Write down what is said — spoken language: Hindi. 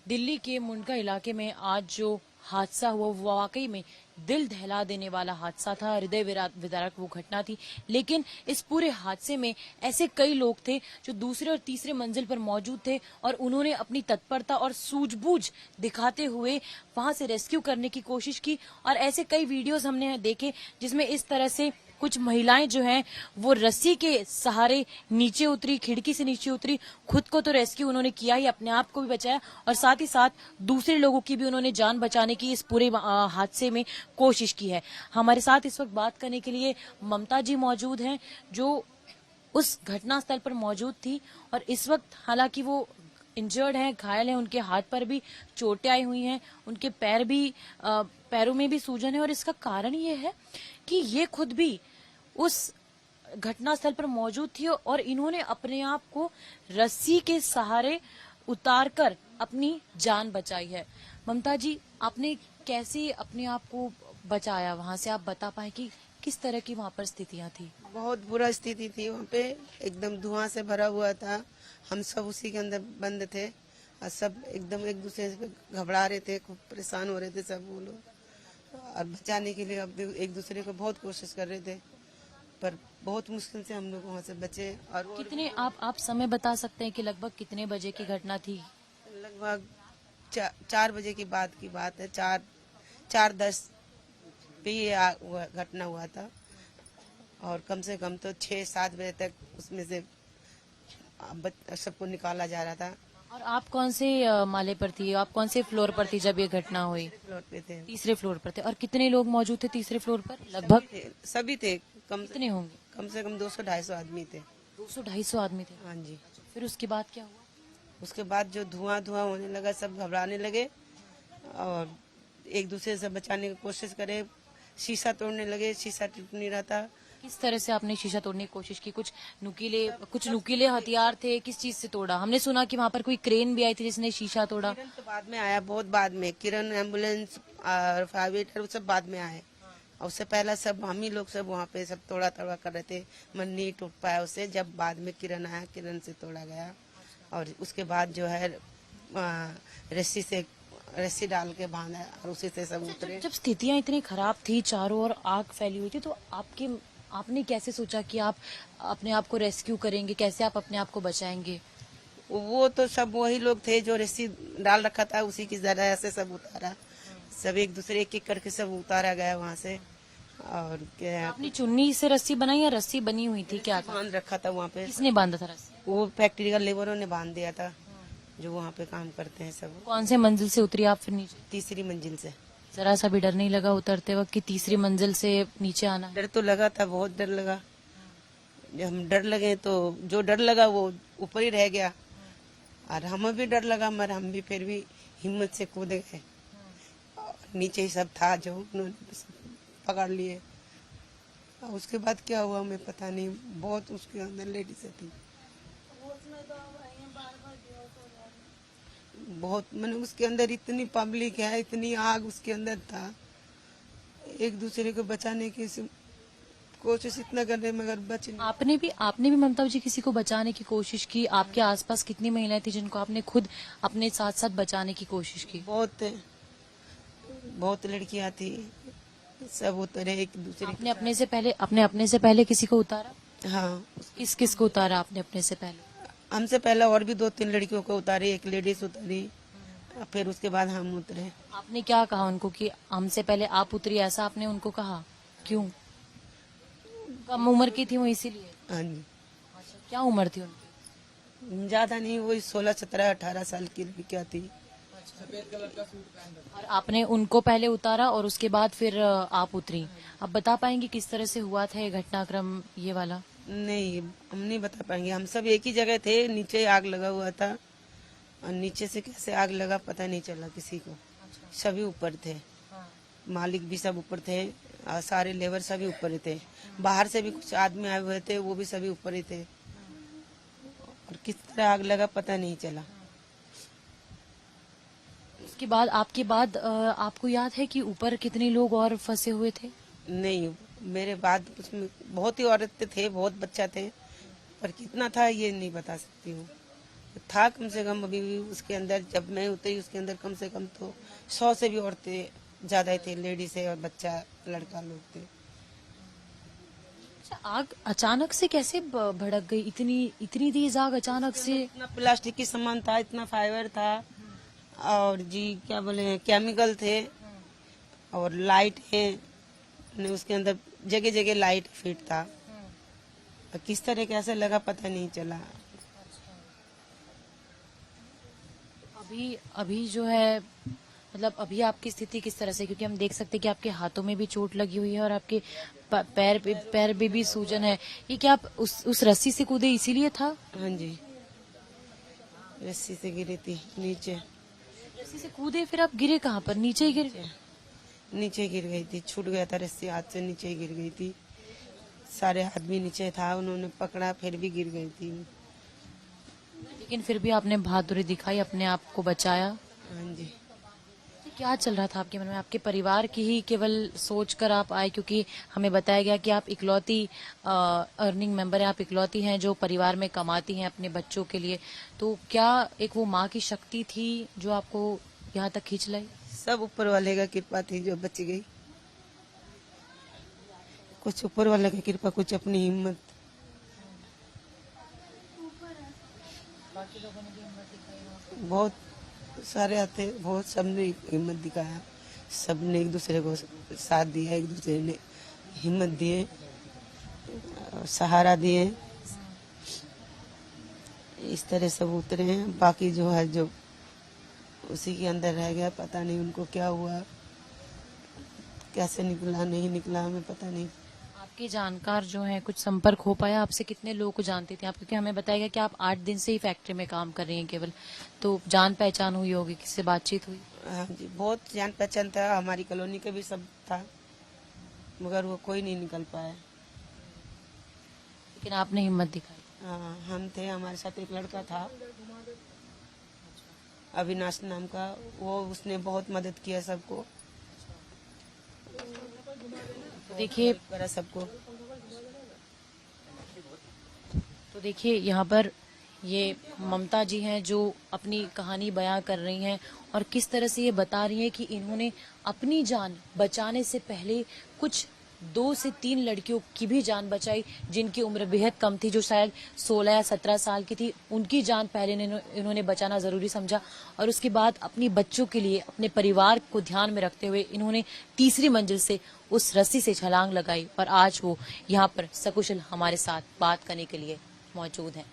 दिल्ली के मुंडका इलाके में आज जो हादसा हुआ वो वाकई में दिल दहला देने वाला हादसा था, हृदय विदारक वो घटना थी। लेकिन इस पूरे हादसे में ऐसे कई लोग थे जो दूसरे और तीसरे मंजिल पर मौजूद थे और उन्होंने अपनी तत्परता और सूझबूझ दिखाते हुए वहां से रेस्क्यू करने की कोशिश की। और ऐसे कई वीडियोस हमने देखे जिसमें इस तरह से कुछ महिलाएं जो हैं वो रस्सी के सहारे नीचे उतरी, खिड़की से नीचे उतरी। खुद को तो रेस्क्यू उन्होंने किया ही, अपने आप को भी बचाया और साथ ही साथ दूसरे लोगों की भी उन्होंने जान बचाने की इस पूरे हादसे में कोशिश की है। हमारे साथ इस वक्त बात करने के लिए ममता जी मौजूद हैं जो उस घटना स्थल पर मौजूद थी और इस वक्त हालांकि वो इंजर्ड हैं, घायल हैं, उनके हाथ पर भी चोटें आई हुई हैं, उनके पैरों में भी सूजन है। और इसका कारण ये है कि ये खुद भी उस घटना स्थल पर मौजूद थी और इन्होंने अपने आप को रस्सी के सहारे उतारकर अपनी जान बचाई है। ममता जी, आपने कैसे अपने आप को बचाया वहां से? आप बता पाए कि किस तरह की वहां पर स्थितियां थी? बहुत बुरा स्थिति थी वहाँ पे, एकदम धुआं से भरा हुआ था। हम सब उसी के अंदर बंद थे और सब एकदम एक दूसरे से घबरा रहे थे, खूब परेशान हो रहे थे सब वो लोग। और बचाने के लिए अब एक दूसरे को बहुत कोशिश कर रहे थे, पर बहुत मुश्किल से हम लोग वहाँ से बचे। और कितने आप समय बता सकते हैं कि लगभग कितने बजे की घटना थी? लगभग 4 बजे की बात है। 4:10 पे ये घटना हुआ था और कम से कम तो 6-7 बजे तक उसमें से सबको निकाला जा रहा था। और आप कौन से माले पर थी? आप कौन से फ्लोर पर थी जब ये घटना हुई? फ्लोर पे थे। तीसरे फ्लोर पर थे। और कितने लोग मौजूद थे तीसरे फ्लोर पर? लगभग सभी थे। कितने होंगे? कम से कम 200-250 आदमी थे। 200-250 आदमी थे। हाँ जी। फिर उसके बाद क्या हुआ? उसके बाद जो धुआं होने लगा, सब घबराने लगे और एक दूसरे से बचाने की कोशिश करे। शीशा तोड़ने लगे, शीशा टूट नहीं रहा था। किस तरह से आपने शीशा तोड़ने की कोशिश की? कुछ नुकीले हथियार थे? किस चीज से तोड़ा? हमने सुना कि वहाँ पर कोई क्रेन भी आई थी जिसने शीशा तोड़ा। किरण तो बाद में आया, बहुत बाद में। किरण, एम्बुलेंस और फायर ब्रिगेड सब बाद में आए। और उससे पहला सब हम ही लोग सब वहाँ पे सब तोड़ा कर रहे थे। मन नहीं टूट पाया उससे। जब बाद में किरण आया, किरण से तोड़ा गया और उसके बाद जो है रस्सी डाल के बांधा और उसी से सब उतरे। जब स्थितियां इतनी खराब थी, चारों ओर आग फैली हुई थी, तो आपने कैसे सोचा कि आप अपने आप को रेस्क्यू करेंगे? कैसे आप अपने आप को बचाएंगे? वो तो सब वही लोग थे जो रस्सी डाल रखा था, उसी की जरिए से सब उतारा। सब एक दूसरे एक करके सब उतारा गया वहाँ से। और क्या, आपने चुन्नी से रस्सी बनाई या रस्सी बनी हुई थी? क्या था? बांध रखा था वहाँ पे। किसने बांधा था रस्सी? वो फैक्ट्री का लेबरों ने बांध दिया था, जो वहाँ पे काम करते हैं सब। कौन से मंजिल से उतरी आप फिर नीचे? तीसरी मंजिल से। जरा सा भी डर नहीं लगा उतरते वक्त कि तीसरी मंजिल से नीचे आना है? डर तो लगा था, बहुत डर लगा। जब हम डर लगे तो जो डर लगा वो ऊपर ही रह गया और हमें भी डर लगा, मगर हम भी फिर भी हिम्मत से कूद गए। नीचे ही सब था जो उन्होंने पकड़ लिए। और उसके बाद क्या हुआ हमें पता नहीं। बहुत उसके अंदर लेडीज थी, बहुत। मैंने उसके अंदर इतनी पब्लिक है, इतनी आग उसके अंदर था। एक दूसरे को बचाने की कोशिश इतना कर रहे मगर बच नहीं। आपने भी ममता जी किसी को बचाने की कोशिश की? आपके आसपास कितनी महिलाएं थी जिनको आपने खुद अपने साथ साथ बचाने की कोशिश की? बहुत थे, बहुत लड़कियां थी, सब उतरे एक दूसरे। आपने अपने से पहले किसी को उतारा? हाँ। किस को उतारा आपने अपने से पहले? हमसे पहले और भी 2-3 लड़कियों को उतारी, एक लेडीज उतारी, फिर उसके बाद हम उतरे। आपने क्या कहा उनको कि हमसे पहले आप उतरी, ऐसा आपने उनको कहा? क्यों? कम उम्र की थी वो इसीलिए? हाँ जी। अच्छा, क्या उम्र थी उनकी? ज्यादा नहीं, वही 16, 17, 18 साल की लड़कियां थी। और आपने उनको पहले उतारा और उसके बाद फिर आप उतरी। आप बता पाएंगे किस तरह से हुआ था ये घटनाक्रम ये वाला? नहीं, हम नहीं बता पाएंगे। हम सब एक ही जगह थे, नीचे आग लगा हुआ था और नीचे से कैसे आग लगा पता नहीं चला किसी को। सभी ऊपर थे, मालिक भी सब ऊपर थे और सारे लेबर सभी ऊपर ही थे। बाहर से भी कुछ आदमी आए हुए थे, वो भी सभी ऊपर ही थे और किस तरह आग लगा पता नहीं चला। उसके बाद आपको याद है कि ऊपर कितने लोग और फंसे हुए थे? नहीं, मेरे बाद उसमें बहुत ही औरतें थे, बहुत बच्चा थे, पर कितना था ये नहीं बता सकती हूँ। था कम से कम अभी भी उसके अंदर, जब मैं उतरी उसके अंदर कम से कम तो 100 से भी औरतें ज्यादा थे, लेडीज है और बच्चा लड़का लोग थे। अच्छा, आग अचानक से कैसे भड़क गई? इतनी इतनी तेज आग अचानक से? इतना प्लास्टिक की सामान था, इतना फाइबर था, और जी क्या बोले केमिकल थे, और लाइट है ने उसके अंदर जगह जगह लाइट फिट था। और किस तरह कैसे लगा पता नहीं चला। अभी अभी जो है मतलब अभी आपकी स्थिति किस तरह से, क्योंकि हम देख सकते हैं कि आपके हाथों में भी चोट लगी हुई है और आपके पैर पे भी सूजन है। ये क्या आप उस रस्सी से कूदे इसीलिए था? हाँ जी, रस्सी से गिरी थी नीचे। रस्सी से कूदे, फिर आप गिरे कहाँ पर? नीचे ही गिरे? नीचे गिर गई थी, छूट गया था रस्सी हाथ से, नीचे गिर गई थी। सारे आदमी नीचे था, उन्होंने पकड़ा, फिर भी गिर गई थी। लेकिन फिर भी आपने बहादुरी दिखाई, अपने आप को बचाया। हाँ जी। क्या चल रहा था आपके मन में? आपके परिवार की ही केवल सोच कर आप आए? क्योंकि हमें बताया गया कि आप इकलौती अर्निंग मेंबर हैं, आप इकलौती हैं जो परिवार में कमाती हैं अपने बच्चों के लिए। तो क्या एक वो माँ की शक्ति थी जो आपको यहाँ तक खींच लाई? सब ऊपर वाले का कृपा थी जो बच गई। कुछ ऊपर वाले की कृपा, कुछ अपनी हिम्मत। बहुत सारे आते, बहुत सबने हिम्मत दिखाया, सबने एक दूसरे को साथ दिया, एक दूसरे ने हिम्मत दिए, सहारा दिए। इस तरह सब उतरे हैं। बाकी जो है जो उसी के अंदर रह गया, पता नहीं उनको क्या हुआ, कैसे निकला नहीं निकला, हमें पता नहीं। आपके जानकार जो हैं, कुछ संपर्क हो पाया आपसे? कितने लोगों को जानते थे आप? क्योंकि हमें बताया गया कि आप 8 दिन से ही फैक्ट्री में काम कर रही हैं केवल, तो जान पहचान हुई होगी, किससे बातचीत हुई? हाँ जी, बहुत जान पहचान था, हमारी कॉलोनी का भी सब था, मगर वो कोई नहीं निकल पाया। लेकिन आपने हिम्मत दिखाई। हाँ, हम थे, हमारे साथ एक लड़का था अविनाश नाम का, वो उसने बहुत मदद किया सबको। देखिए करा सबको। तो देखिए यहाँ पर ये ममता जी हैं जो अपनी कहानी बयां कर रही हैं और किस तरह से ये बता रही हैं कि इन्होंने अपनी जान बचाने से पहले कुछ 2 से 3 लड़कियों की भी जान बचाई जिनकी उम्र बेहद कम थी, जो शायद 16 या 17 साल की थी। उनकी जान पहले इन्होंने बचाना जरूरी समझा और उसके बाद अपनी बच्चों के लिए, अपने परिवार को ध्यान में रखते हुए इन्होंने तीसरी मंजिल से उस रस्सी से छलांग लगाई और आज वो यहाँ पर सकुशल हमारे साथ बात करने के लिए मौजूद हैं।